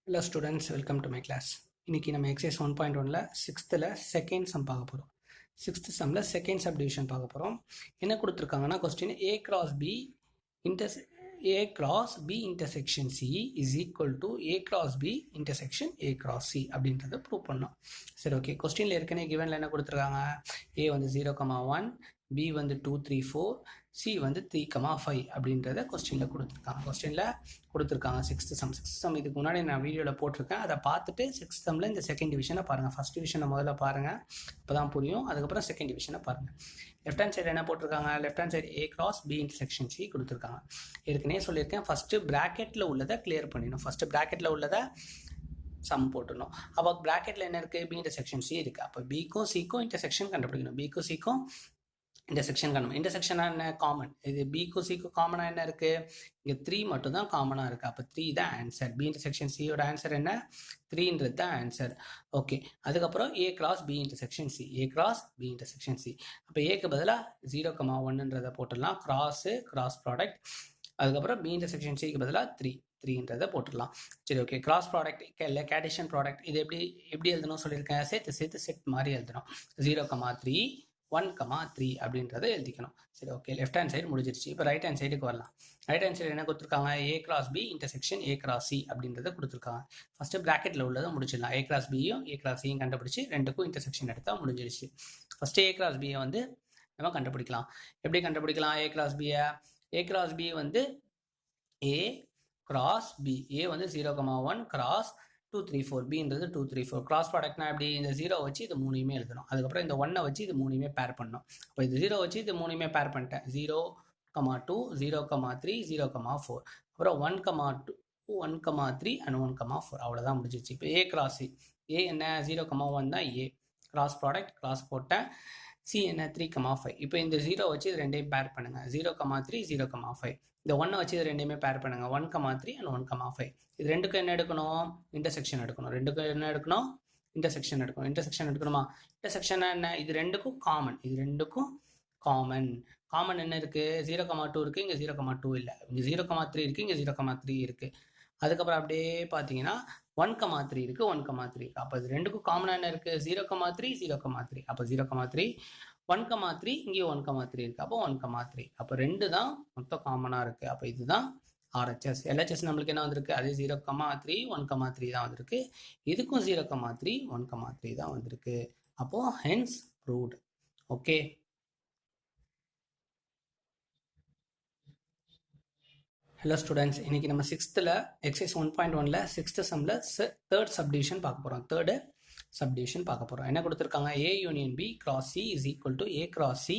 Hello students, welcome to my class. இன்னைக்கு நம்ம exercise 1.1ல சிக்ஸ்த்தில் second sum பார்க்க போகிறோம். சிக்ஸ்த் சம்மில் செகண்ட் சப்டிவிஷன் பார்க்க போகிறோம். என்ன கொடுத்துருக்காங்கன்னா question A cross B intersection C is equal to A cross B intersection A cross C அப்படின்றத ப்ரூவ் பண்ணோம். சரி, ஓகே. கொஸ்டினில் ஏற்கனவே கிவனில் என்ன கொடுத்துருக்காங்க? A வந்து 0,1, B வந்து 2, 3, 4, C வந்து 3,5 அப்படின்றத கொஸ்டினில் கொடுத்துருக்காங்க. சிக்ஸ்த் சம் இதுக்கு முன்னாடி நான் வீடியோவில் போட்டிருக்கேன். அதை பார்த்துட்டு சிக்ஸ்த் சம்மில் இந்த செகண்ட் டிவிஷனை பாருங்கள். ஃபஸ்ட் டிவிஷனை முதல்ல பாருங்கள், அப்போ தான் புரியும். அதுக்கப்புறம் செகண்ட் டிவிஷனை பாருங்கள். லெஃப்ட் ஹேண்ட் சைடு என்ன போட்டிருக்காங்க? Left hand side A cross B intersection C கொடுத்துருக்காங்க. ஏற்கனவே சொல்லியிருக்கேன், ஃபஸ்ட்டு ப்ராக்கெட்டில் உள்ளதை கிளியர் பண்ணிடணும். ஃபஸ்ட்டு ப்ராக்கெட்டில் உள்ளதை சம் போட்டுடணும். அப்போ ப்ராக்கெட்டில் என்ன இருக்குது? B intersection C இருக்குது. அப்போ பிக்கும் சிக்கும் இன்டர்செக்ஷன் கண்டுபிடிக்கணும். பிக்கும் சிக்கும் இன்டர்செக்ஷன் காணும். இன்டர்செக்ஷனாக என்ன? காமன். இது பிக்கும் சிக்கும் காமனாக என்ன இருக்குது? இங்கே 3 மட்டும் தான் காமனாக இருக்குது. அப்போ 3 தான் ஆன்சர். பி இன்டர்செக்ஷன் சியோட ஆன்சர் என்ன? 3ன்றது தான் ஆன்சர். ஓகே. அதுக்கப்புறம் A cross B intersection C. A cross B intersection C. அப்போ ஏக்கு பதிலாக 0,1ன்றதை போட்டுடலாம். Cross product. அதுக்கப்புறம் B intersection Cக்கு பதிலாக 3ன்றதை போட்டுடலாம். சரி, ஓகே. கிராஸ் ப்ராடக்ட் இல்லை கேடிஷன் ப்ராடக்ட். இது எப்படி எழுதணும் சொல்லியிருக்கேன்? சேர்த்து செட் மாதிரி எழுதணும். 0,3 1,3 அப்படின்றத எழுதிக்கணும். சரி, ஓகே. லெஃப்ட் ஹேண்ட் சைடு முடிஞ்சிருச்சு. இப்போ ரைட் ஹேண்ட் சைடுக்கு வரலாம். ரைட் ஹேண்ட் சைடு என்ன கொடுத்துருக்காங்க? A cross B intersection A cross C அப்படின்றத கொடுத்துருக்காங்க. ஃபஸ்ட்டு ப்ராக்கெட்டில் உள்ளதை முடிச்சிடலாம். A cross Bயும் A cross Cயும் கண்டுபிடிச்சி ரெண்டுக்கும் இன்டர்செக்ஷன் எடுத்தால் முடிஞ்சிருச்சு. ஃபஸ்ட்டு A cross Bயை வந்து நம்ம கண்டுபிடிக்கலாம். எப்படி கண்டுபிடிக்கலாம் A cross Bயை? A cross B வந்து A cross B. A வந்து 0,1 cross 2, 3, 4. Bன்றது 2, 3, 4. கிராஸ் ப்ராடக்ட்னா எப்படி? இந்த 0 வச்சு இது மூணையுமே எழுதணும். அதுக்கப்புறம் இந்த 1 வச்சு இது மூணையுமே பேர் பண்ணணும். அப்போ இது 0 வச்சு இது மூணையுமே பேர் பண்ணிட்டேன். 0,2, 0,3, 0,4. அப்புறம் 1,2, 1,3 and 1,4. அவ்வளோதான் முடிஞ்சிச்சு. இப்போ A cross C. A என்ன? 0,1 தான் A. கிராஸ் ப்ராடக்ட் கிராஸ் போட்டேன். C என்ன? 3,5. இப்போ இந்த 0 வச்சு இது ரெண்டையும் பேர் பண்ணுங்கள். 0,3, 0,5. இந்த 1 வச்சு இது ரெண்டையுமே பேர் பண்ணுங்கள். 1,3 and 1,5. இது ரெண்டுக்கும் என்ன எடுக்கணும்? இன்டர்செக்ஷன் எடுக்கணும். ரெண்டுக்கும் என்ன எடுக்கணும்? இன்டர்செக்ஷன் எடுக்கணுமா? இன்டர்செக்ஷன் என்ன? இது ரெண்டுக்கும் காமன் என்ன இருக்குது? 0,2 இருக்குது, இங்கே 0,2 இல்லை. இங்கே 0,3 இருக்குது, இங்கே 0,3 இருக்குது. அதுக்கப்புறம் அப்படியே பார்த்தீங்கன்னா 1,3 இருக்குது, 1,3 இருக்குது. அப்போ இது ரெண்டுக்கும் காமனாக என்ன இருக்குது? 0,3, 0,3. அப்போ 0,3, 1,3, இங்கேயும் 1,3 இருக்குது. அப்போ 1,3. அப்போ 2 தான் மொத்தம் காமனாக இருக்குது. அப்போ இதுதான் RHS. LHS நம்மளுக்கு என்ன வந்திருக்கு? அதே 0,3, 1,3 தான் வந்திருக்கு. இதுக்கும் 0,3, 1,3 தான் வந்திருக்கு. அப்போது hence proved. Okay. Hello students, இன்றைக்கி நம்ம சிக்ஸ்த்தில் எக்ஸைஸ் 1.1ல சிக்ஸ்த்து சம்மில் தேர்ட் சப்டிவிஷன் பார்க்க போகிறோம். என்ன கொடுத்துருக்காங்க? A union B cross C is equal to A cross C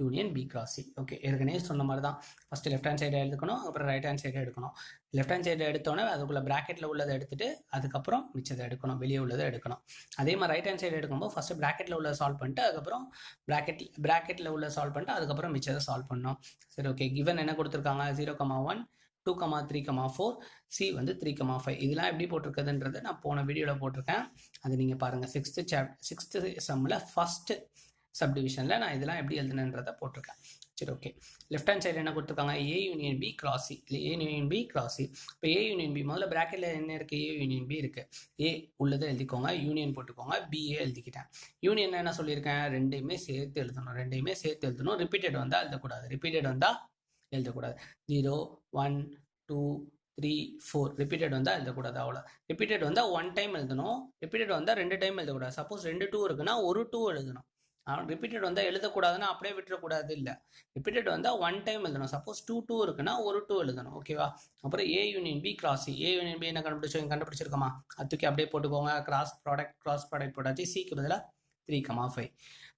union B cross C. Okay, ஏற்கனவே சொன்ன மாதிரி தான். ஃபஸ்ட்டு லெஃப்ட் ஹேண்ட் சைடு எடுக்கணும், அப்புறம் ரைட் ஹேண்ட் சைடு எடுக்கணும். லெஃப்ட் ஹேண்ட் சைடு எடுத்தோன்னே அதுக்குள்ளே ப்ராக்கெட்டில் உள்ளதை எடுத்துகிட்டு அதுக்கப்புறம் மிச்சத்தை எடுக்கணும், வெளியே உள்ளதை எடுக்கணும். அதே மாதிரி ரைட் ஹேண்ட் சைடு எடுக்கும்போது ஃபஸ்ட்டு ப்ராக்கெட்டில் உள்ள சால்வ் பண்ணிட்டு அதுக்கப்புறம் ப்ராக்கெட்டில் உள்ள சால்வ் பண்ணிட்டு அதுக்கப்புறம் மிச்சத்தை சால்வ் பண்ணணும். சரி, ஓகே. கிவன் என்ன கொடுத்துருக்காங்க? 0,1, 2,3,4, C வந்து 3,5. இதெல்லாம் எப்படி போட்டிருக்குதுன்றதை நான் போன வீடியோவில் போட்டிருக்கேன். அது நீங்கள் பாருங்கள். சிக்ஸ்த்து சம்மில் ஃபஸ்ட்டு சப்டிவிஷனில் நான் இதெல்லாம் எப்படி எழுதுனன்றதை போட்டிருக்கேன். சரி, ஓகே. லெஃப்ட் ஹேண்ட் சைடு என்ன கொடுத்துருக்காங்க? A union B cross C. இல்லை, A union B cross C. இப்போ A union B முதல்ல ப்ராக்கெட்டில் என்ன இருக்குது? A union B இருக்குது. A உள்ளதை எழுதிக்கோங்க, யூனியன் போட்டுக்கோங்க, BA எழுதிக்கிட்டேன். யூனியன் என்ன சொல்லியிருக்கேன்? ரெண்டையுமே சேர்த்து எழுதணும். ரிப்பீட்டட் வந்தால் எழுதக்கூடாது. 0, 1, 2, 3, 4 ரிப்பீட்டட் வந்தால் எழுதக்கூடாது. அவ்வளோ. ரிப்பீட்டட் வந்தால் 1 டைம் எழுதணும். ரிப்பீட்டட் வந்தால் 2 டைம் எழுதக்கூடாது. சப்போஸ் 2 2 இருக்குன்னா 1 2 எழுதணும். ரிப்பீட்டட் வந்தால் எழுதக்கூடாதுன்னா அப்படியே விட்டுறக்கூடாது. இல்லை, ரிப்பீட்டட் வந்தால் 1 டைம் எழுதணும். சப்போஸ் 2 2 இருக்குன்னா 1 2 எழுதணும். ஓகேவா? அப்புறம் A union B cross C. A union B என்ன கண்டுபிடிச்சிருக்கோமா? அதுக்கு அப்படியே போட்டுக்கோங்க. கிராஸ் ப்ராடக்ட் போட்டாச்சு. Cக்கு பதிலாக 3,5.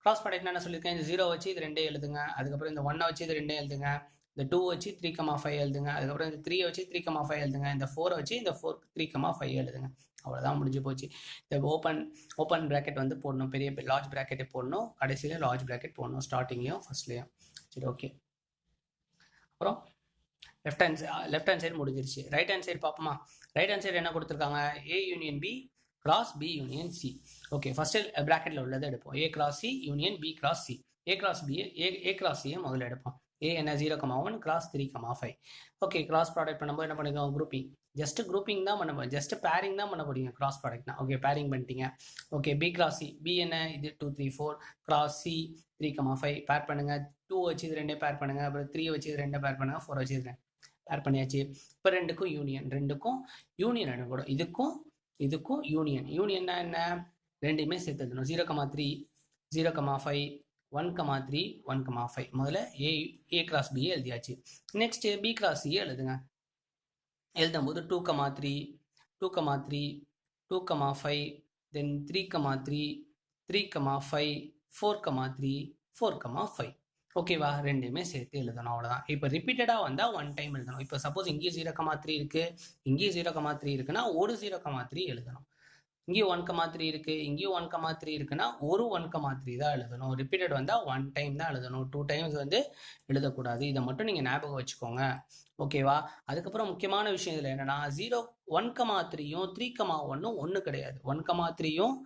கிராஸ் ப்ராடக்ட் என்ன சொல்லியிருக்கேன்? இந்த 0 வச்சு இது 2 எழுதுங்க. அதுக்கப்புறம் இந்த 1 வச்சு இது 2 எழுதுங்க. இந்த 2 வச்சு 3,5 எழுதுங்க. அதுக்கப்புறம் இந்த 3 வச்சு 3,5 எழுதுங்க. இந்த 4 வச்சு இந்த 4 3,5 எழுதுங்க. அவ்வளோதான், முடிஞ்சு போச்சு. இந்த ஓப்பன் ப்ராக்கெட் வந்து போடணும், பெரிய லார்ஜ் ப்ராக்கெட்டை போடணும், கடைசியில் லார்ஜ் ப்ராக்கெட் போடணும், ஸ்டார்டிங்லையும் ஃபர்ஸ்ட்லேயும். சரி, ஓகே. அப்புறம் லெஃப்ட் ஹேண்ட் சைடு முடிஞ்சிருச்சு. ரைட் ஹேண்ட் சைடு பார்ப்போமா? ரைட் ஹேண்ட் சைடு என்ன கொடுத்துருக்காங்க? A union B cross B union C. Okay, first ப்ராக்கெட்டில் உள்ளதை எடுப்போம். A cross C union B cross C. A cross C முதல்ல எடுப்போம். ஏ என்ன 0,1 கிராஸ் 3,5. ஓகே, கிராஸ் ப்ராடக்ட் பண்ணும்போது என்ன பண்ணிக்கோங்க, குரூப்பிங். ஜஸ்ட் குரூப்பிங் தான் பண்ண போறீங்க, ஜஸ்ட் பேரிங் தான் பண்ண போறீங்க கிராஸ் ப்ராடக்ட்னா. ஓகே, பேரிங் பண்ணிட்டீங்க. Okay, B cross C, B என்ன இது 2 3 4 கிராஸ் சி 3,5 பேர் பண்ணுங்க. 2 வச்சு இது ரெண்டே பேர் பண்ணுங்க. அப்புறம் 3 வச்சு இது ரெண்டே பேர் பண்ணுங்க. 4 வச்சு இது பேர் பண்ணியாச்சு. இப்போ ரெண்டுக்கும் யூனியன் அனுப்படும். இதுக்கும் யூனியன். யூனியன்னா என்ன, ரெண்டுமே சேர்த்து எழுதணும். 0,3 0,5 1,3 1,5. முதல்ல ஏ கிராஸ் பி எழுதியாச்சு. நெக்ஸ்ட் பி கிராஸ் சி எழுதுங்க. எழுதும்போது 2,3 2,3 2,5 தென் 3,3 3,5 4,3 4,5. ஓகேவா, ரெண்டுமே சேர்த்து எழுதணும், அவ்வளோதான். இப்போ ரிப்பீட்டடாக வந்தால் 1 டைம் எழுதணும். இப்போ சப்போஸ் இங்கேயும் 0,3 இருக்குது, இங்கேயும் 0,3 இருக்குன்னா ஒரு 0,3 எழுதணும். இங்கேயும் 1,3 இருக்குது, இங்கேயும் 1,3 இருக்குன்னா ஒரு 1,3 தான் எழுதணும். ரிப்பீட்டட் வந்தால் 1 டைம் தான் எழுதணும், 2 டைம்ஸ் வந்து எழுதக்கூடாது. இதை மட்டும் நீங்கள் ஞாபகம் வச்சுக்கோங்க, ஓகேவா. அதுக்கப்புறம் முக்கியமான விஷயம் இதில் என்னன்னா, 1,3யும் 3,1 ஒன்று கிடையாது. 1,3யும்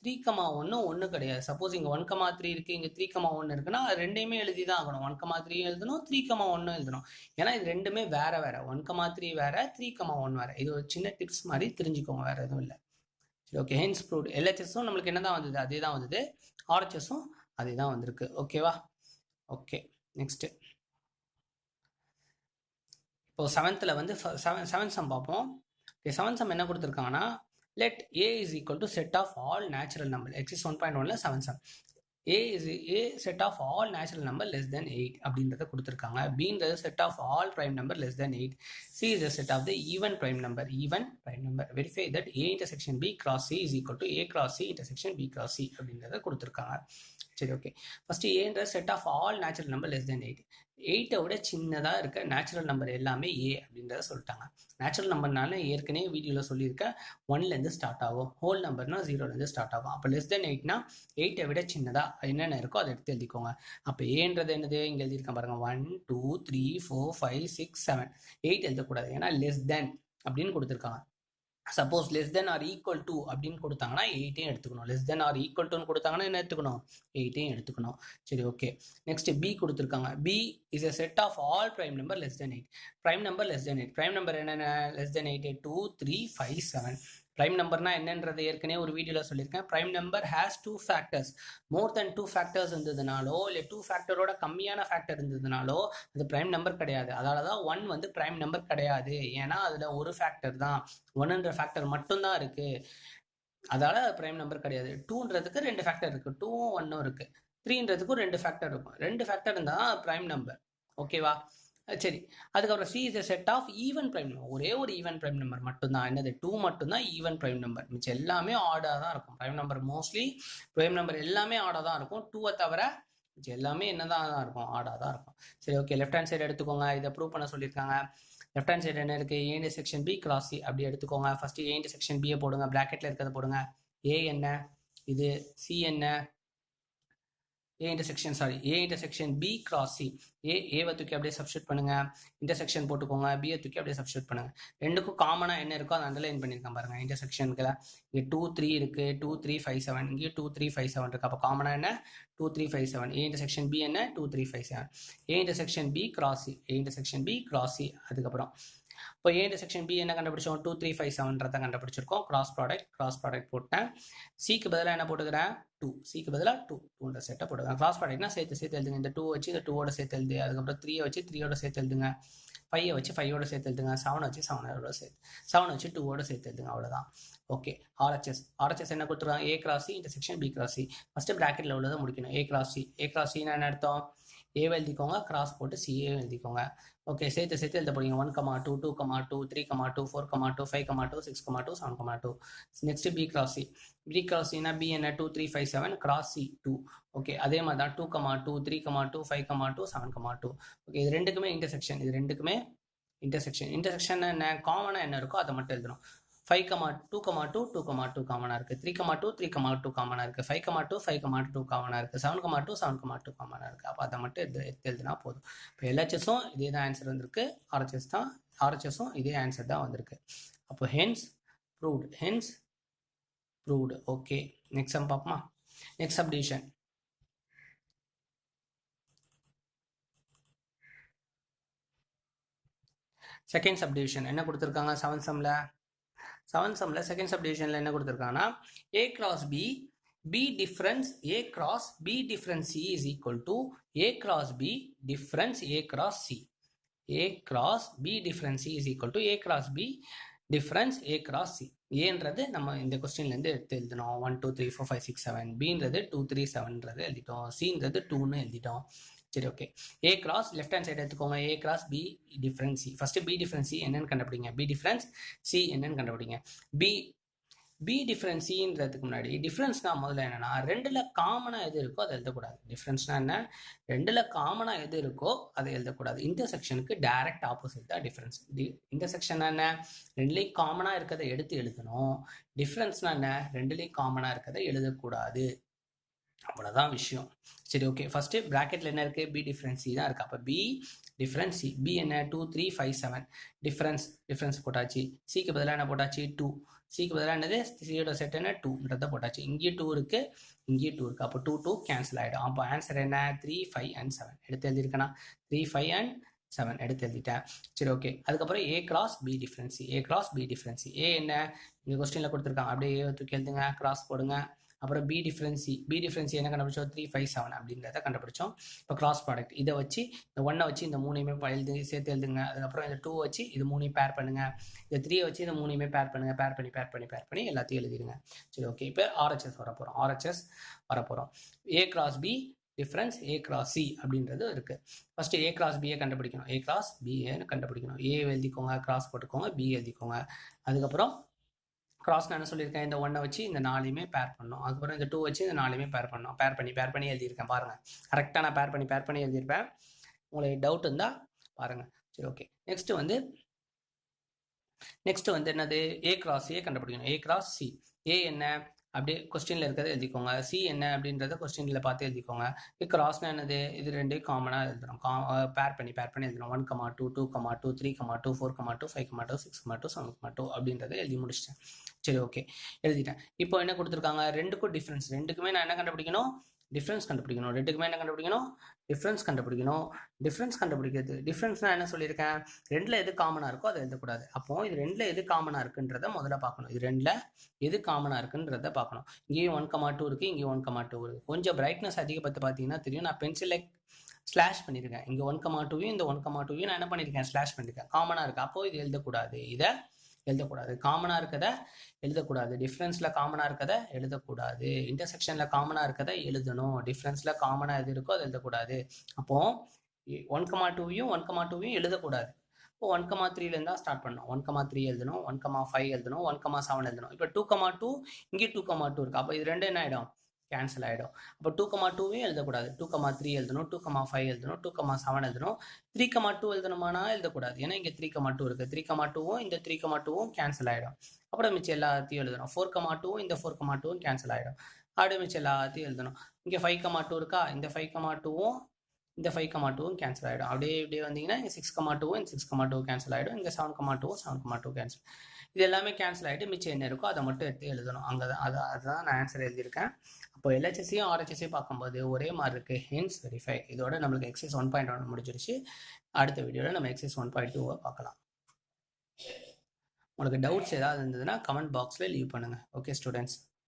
3,1 ஒன்று கிடையாது. சப்போஸ் இங்கே 1,3 இருக்குது, இங்கே 3,1 இருக்குன்னா ரெண்டையுமே எழுதி தான் ஆகணும். 1,3 எழுதணும், 3,1 எழுதணும். ஏன்னா இது ரெண்டுமே வேற வேற. 1,3 வேற, 3,1 வேற. இது ஒரு சின்ன டிப்ஸ் மாதிரி தெரிஞ்சுக்கோங்க, வேற எதுவும் இல்லை. சரி, ஓகே. Hence proved. எல்ஹெச்எஸும் நம்மளுக்கு என்ன தான் வந்தது, அதே தான் வந்தது. ஆர்ஹெச்எஸும் அதே தான் வந்திருக்கு, ஓகேவா. ஓகே, நெக்ஸ்ட் இப்போ 7th வந்து செவன்த் சம் பார்ப்போம். ஓகே, 7th சம் என்ன கொடுத்துருக்காங்கன்னா, let a is equal to set of all natural number. Exercise 1.1ல 7th sum. A is a set of all natural number less than 8 அப்படின்றத கொடுத்துருக்காங்க. Bன்றது set of all prime number less than 8. C is a set of the even prime number. Verify that A intersection B cross C is equal to A cross C intersection B cross C அப்படின்றத கொடுத்துருக்காங்க. சரி, okay. First ஏன்ற set of all natural number less than 8. 8 விட சின்னதாக இருக்க natural number எல்லாமே ஏ அப்படின்றத சொல்லிட்டாங்க. நேச்சுரல் நம்பர்னால ஏற்கனவே வீடியோவில் சொல்லியிருக்கேன், 1லேருந்து ஸ்டார்ட் ஆகும். ஹோல் நம்பர்னா 0லேருந்து ஸ்டார்ட் ஆகும். அப்போ லெஸ் தென் 8னா 8 விட சின்னதாக என்னென்ன இருக்கோ அதை எடுத்து எழுதிக்கோங்க. அப்போ ஏன்றது என்னது, இங்கே எழுதியிருக்கேன் பாருங்க, 1 2 3 4 5 6 7. 8 எழுதக்கூடாது, ஏன்னா லெஸ் தென் அப்படின்னு கொடுத்துருக்காங்க. Suppose less than or equal to அப்படின்னு கொடுத்தாங்கன்னா 8 எடுத்துக்கணும். லெஸ் தென் ஆர் ஈக்குவல் டுன்னு கொடுத்தாங்கன்னா என்ன எடுத்துக்கணும், 8 எடுத்துக்கணும். சரி, ஓகே. நெக்ஸ்ட் பி கொடுத்துருக்காங்க. B is a set of all prime number less than 8. Prime number less than 8. Prime number என்னென்ன லெஸ் தென் 8? 2 3 5 7. பிரைம் நம்பர்னா என்னன்றது ஏற்கனவே ஒரு வீடியோவில் சொல்லியிருக்கேன். Prime number has 2 factors. More than 2 factors இருந்ததுனாலோ இல்லை 2 ஃபேக்டரோட கம்மியான ஃபேக்டர் இருந்ததுனாலோ அது பிரைம் நம்பர் கிடையாது. அதனால தான் 1 வந்து பிரைம் நம்பர் கிடையாது. ஏன்னா அதில் ஒரு ஃபேக்டர் தான், 1ன்ற ஃபேக்டர் மட்டும்தான் இருக்கு. அதால பிரைம் நம்பர் கிடையாது. 2ன்றதுக்கு 2 ஃபேக்டர் இருக்கு, 2ம் 1ம் இருக்கு. 3ன்றதுக்கும் 2 ஃபேக்டர் இருக்கும். 2 ஃபேக்டர் இருந்தால் பிரைம் நம்பர், ஓகேவா. சரி, அதுக்கப்புறம் C is a set of even prime number. ஒரே ஒரு ஈவன் பிரைம் நம்பர் மட்டும்தான், என்னது 2 மட்டும்தான் ஈவன் பிரைம் நம்பர். மிச்சம் எல்லாமே ஆடாக தான் இருக்கும். Prime number mostly prime number எல்லாமே ஆடாக தான் இருக்கும். 2வை தவிர மிச்சம் எல்லாமே என்னதான் இருக்கும், ஆடாக தான் இருக்கும். சரி, ஓகே. லெஃப்ட் ஹேண்ட் சைடு எடுத்துக்கோங்க. இதை ப்ரூவ் பண்ண சொல்லியிருக்காங்க. லெஃப்ட் ஹேண்ட் சைடு என்ன இருக்குது, A intersection B cross C அப்படி எடுத்துக்கோங்க. ஃபர்ஸ்ட் ஏ இன்டர்செக்ஷன் பியை போடுங்க, ப்ராக்கெட்டில் இருக்கிறத போடுங்க. ஏ என்ன, இது சி என்ன, A intersection B cross C. ஏவை தூக்கி அப்படியே சப்ஸ்டியூட் பண்ணுங்க, இன்டர்செக்ஷன் போட்டுக்கோங்க. பியை தூக்கி அப்படியே சப்ஸ்டியூட் பண்ணுங்க. ரெண்டுக்கும் காமனாக என்ன இருக்கோ அதை அண்டர்லைன் பண்ணியிருக்கேன் பாருங்க. இன்டர்செக்ஷனுக்கு இங்கே 2 3 இருக்கு, 2 3 5 7. இங்கேயும் 2 3 5 7 இருக்கு. அப்போ காமனாக என்ன 2 3 5 7. ஏ இன்டர்செக்ஷன் பி என்ன 2 3 5 7. A intersection B cross C, A intersection B cross C. அதுக்கப்புறம் இப்போ ஏ இன்டர்செக்ஷன் பி என்ன கண்டுபிடிச்சோம், 2 3 5 7 கண்டுபிடிச்சிருக்கோம். கிராஸ் ப்ராடக்ட் போட்டேன். சிக்கு பதிலாக என்ன போட்டுக்கிறேன், 2. சிக்கு பதிலாக 2ன்ற செட்டை போட்டுக்கிறேன். கிராஸ் ப்ராடக்ட்னா சேர்த்து எழுதுங்க. இந்த 2 வச்சு இந்த 2ஓட சேர்த்து எழுது. அதுக்கப்புறம் 3 வச்சு 3ஓட சேர்த்து எழுதுங்க. 5 வச்சு 5ஓட சேர்த்து எழுதுங்க. 7 வச்சு 7ஓட சேர்த்து, 7 வச்சு 2ஓட சேர்த்து எழுதுங்க, அவ்வளோதான். ஓகே. ஆர்ஹெச்எஸ் என்ன கொடுத்துருக்காங்க, A cross C intersection B cross C. First ப்ராக்கெட்டில் உள்ளதை முடிக்கணும். ஏ கிராஸ் சின்னு என்ன அர்த்தம், ஏவை எழுதிக்கோங்க, கிராஸ் போட்டு சிஏ எழுதிக்கோங்க. ஓகே, சேர்த்து எழுத போறீங்க. 1, 2, 2, 3, 2, 4, 2, 5, 2, 6, 2, 7, 2. நெக்ஸ்ட் பி கிராஸ் சினா பி என்ன 2 3 5 7 கிராஸ் சி 2. ஓகே, அதே மாதிரி தான் 2, 2, 3, 2, 5, 2, 7, 2. ஓகே, இது ரெண்டுக்குமே இன்டர்செக்ஷன் என்ன காமனாக என்ன இருக்கோ அதை மட்டும் எழுதணும். 5, 2, 2, 2, 2 காமனாக இருக்குது. 3, 2, 3, 2 காமனாக இருக்குது. 5, 2, 5, 2 காமனாக இருக்குது. 7, 2, 7, 2 காமனாக இருக்குது. அப்போ அதை மட்டும் எடுத்து எழுதுனா போதும். இப்போ எல்ஹெச்எஸும் இதே தான் ஆன்சர் வந்திருக்கு, ஆர்ஹெச்எஸும் இதே ஆன்சர் தான் வந்திருக்கு. அப்போ hence proved. Okay, next sum பார்ப்போமா. Next subdivision. செகண்ட் சப்டிவிஷன் என்ன கொடுத்துருக்காங்க செவன்த் சம்ல செகண்ட் சப்டிவிஷனில் என்ன கொடுத்துருக்காங்கன்னா A cross B B difference A cross B difference C is equal to A cross B difference A cross C. A cross B difference C is equal to A cross B difference A cross C. ஏன்றது நம்ம இந்த கொஸ்டின்லேருந்து எடுத்து எழுதணும் 1 2 3 4 5 6 7 Bன்றது 2 3 7ன்றது எழுதிட்டோம் Cன்றது 2ன்னு எழுதிட்டோம் சரி okay A cross left hand side எடுத்துக்கோங்க A cross B difference C first B difference C என்னன்னு கண்டுபிடிங்க B difference C என்னன்னு கண்டுபிடிங்க B difference Cன்றதுக்கு முன்னாடி டிஃபரன்ஸ்னா முதல்ல என்னன்னா ரெண்டுல காமனா எது இருக்கோ அதை எழுதக்கூடாது டிஃபரன்ஸ்னா என்ன ரெண்டுல காமனா எது இருக்கோ அதை எழுதக்கூடாது இன்டர்செக்ஷனுக்கு டைரக்ட் ஆப்போசிட் தான் டிஃபரன்ஸ் இன்டர்செக்ஷன் என்ன ரெண்டுலேயும் காமனா இருக்கிறத எடுத்து எழுதணும் டிஃபரன்ஸ்னா என்ன ரெண்டுலேயும் காமனா இருக்கிறத எழுதக்கூடாது அவ்வளோதான் விஷயம் சரி ஓகே ஃபர்ஸ்ட் பிராக்கெட்ல என்ன இருக்கு பி டிஃபரன்ஸ் சி தான் இருக்கு அப்போ பி டிஃபரன்ஸ் சி பி என்ன 2 3 5 7 டிஃபரன்ஸ் போட்டாச்சு சிக்கு பதிலாக என்ன போட்டாச்சு 2 சிக்கு பதிலாக என்னது சியோட செட் என்ன 2ன்றதை போட்டாச்சு இங்கேயும் 2 இருக்கு இங்கேயும் 2 இருக்கு அப்போ 2 2 கேன்சல் ஆகிடும் அப்போ ஆன்சர் என்ன 3 5 and 7 எடுத்து எழுதிருக்கேனா 3 5 and 7 எடுத்து எழுதிட்டேன் சரி ஓகே அதுக்கப்புறம் A cross B difference A cross B difference A என்ன இங்கே கொஸ்டினில் கொடுத்துருக்காங்க அப்படியே A தூக்கி எழுதுங்க கிராஸ் போடுங்க அப்புறம் B difference என்ன கண்டுபிடிச்சோம் 3 5 7 அப்படின்றத கண்டுபிடிச்சோம் இப்போ கிராஸ் ப்ராடக்ட் இதை வச்சு இந்த 1 வச்சு இந்த 3யுமே சேர்த்து எழுதுங்க அதுக்கப்புறம் இந்த 2 வச்சு இது 3யும் பேர் பண்ணுங்க இந்த 3 வச்சு இந்த 3யுமே பேர் பண்ணுங்க பேர் பண்ணி எல்லாத்தையும் எழுதிடுங்க சரி ஓகே இப்போ RHS வரப்போகிறோம் A cross B difference A cross C அப்படின்றது இருக்கு ஃபர்ஸ்ட் A cross B கண்டுபிடிக்கணும் A cross B கண்டுபிடிக்கணும் A எழுதிக்கோங்க கிராஸ் போட்டுக்கோங்க B எழுதிக்கோங்க அதுக்கப்புறம் கிராஸ் நான் என்ன சொல்லியிருக்கேன் இந்த 1 வச்சு இந்த 4யுமே பேர் பண்ணணும் அதுக்கப்புறம் இந்த 2 வச்சு இந்த 4யுமே பேர் பண்ணணும் பேர் பண்ணி எழுதியிருக்கேன் பாருங்க கரெக்டாக நான் பேர் பண்ணி எழுதியிருப்பேன் உங்களுக்கு டவுட் இருந்தால் பாருங்க சரி ஓகே நெக்ஸ்ட் வந்து என்னது A cross A கண்டுபிடிக்கணும் A cross C A என்ன அப்படியே கொஸ்டின்ல இருக்கிறத எழுதிக்கோங்க சி என்ன அப்படின்றத கொஸ்டின்ல பார்த்து எழுதிக்கோங்க கிராஸ்னா என்னது இது ரெண்டு காமனா எழுதணும் பேர் பண்ணி எழுதணும் 1 2 2 2 3 2 4 2 5 2 6 2 7 2 அப்படின்றத எழுதி முடிச்சிட்டேன் சரி ஓகே எழுதிட்டேன் இப்போ என்ன கொடுத்துருக்காங்க ரெண்டுக்கும் டிஃபரன்ஸ் ரெண்டுக்குமே நான் என்ன கண்டுபிடிக்கணும் டிஃபரன்ஸ் கண்டுபிடிக்கணும் ரெண்டுக்குமே என்ன கண்டுபிடிக்கணும் டிஃபரன்ஸ் கண்டுபிடிக்கிறது டிஃபரன்ஸ்னா என்ன சொல்லியிருக்கேன் ரெண்டுல எது காமனா இருக்கோ அதை எழுதக்கூடாது அப்போ இது ரெண்டுல எது காமனா இருக்குன்றத முதல்ல பார்க்கணும் இது ரெண்டுல எது காமனா இருக்குன்றத பார்க்கணும் இங்கேயும் 1 2 இருக்கு இங்கேயும் 1 2 இருக்கு கொஞ்சம் பிரைட்னஸ் அதிகப்பட்டு பார்த்தீங்கன்னா தெரியும் நான் பென்சிலை ஸ்லாஷ் பண்ணியிருக்கேன் இங்கே 1 2யும் இந்த 1 2யும் நான் என்ன பண்ணியிருக்கேன் ஸ்லாஷ் பண்ணியிருக்கேன் காமனா இருக்கு அப்போ இது எழுதக்கூடாது இதை எழுதக்கூடாது காமனா இருக்கதை எழுதக்கூடாது டிஃபரன்ஸ்ல காமனா இருக்கதை எழுதக்கூடாது இன்டர்செக்ஷன்ல காமனா இருக்கதை எழுதணும் டிஃபரன்ஸ்ல காமனா எது இருக்கோ அதை எழுதக்கூடாது அப்போ 1 2யும் 1 2யும் எழுதக்கூடாது இப்போ 1 3ல இருந்தா ஸ்டார்ட் பண்ணணும் 1 3 எழுதணும் 1 5 எழுதணும் 1 7 எழுதணும் இப்போ 2 2 இங்கே 2 2 இருக்கு அப்போ இது ரெண்டு என்ன ஆயிடும் கேன்சல் ஆகிடும் அப்போ 2 2யும் எழுதக்கூடாது 2 3 எழுதணும் 2 5 எழுதணும் 2 7 எழுதணும் 3 2 எழுதணுமானா எழுதக்கூடாது ஏன்னா இங்கே 3 2 இருக்கு 3 2வும் இந்த 3 2வும் கேன்சல் ஆகிடும் அப்புறம் மிச்சம் எல்லாத்தையும் எழுதணும் 4 2வும் இந்த 4 2வும் கேன்சல் ஆகிடும் அப்படியே மிச்சம் எல்லாத்தையும் எழுதணும் இங்கே 5 2 இருக்கா இந்த 5 2வும் இந்த 5 2வும் கேன்சல் ஆகிடும் அப்படியே வந்தீங்கன்னா இங்கே 6 2வும் இந்த 6 2 கேன்சல் ஆகிடும் இங்கே 7 2வும் 7 2 கேன்சல் இது எல்லாமே கேன்சல் ஆகிட்டு மிச்சம் என்ன இருக்கோ அதை மட்டும் எடுத்து எழுதணும் அங்கே தான் அதுதான் நான் ஆன்சர் எழுதியிருக்கேன் அப்போ LHSையும் RHSையும் பார்க்கும்போது ஒரே மாதிரி இருக்கு ஹென்ஸ் வெரிஃபை இதோட நம்மளுக்கு எக்ஸசைஸ் 1.1 முடிஞ்சிருச்சு அடுத்த வீடியோவில் நம்ம எக்ஸசைஸ் 1.2 பார்க்கலாம் உங்களுக்கு டவுட்ஸ் ஏதாவது இருந்ததுன்னா கமெண்ட் பாக்ஸில் லீவ் பண்ணுங்கள் ஓகே ஸ்டூடெண்ட்ஸ்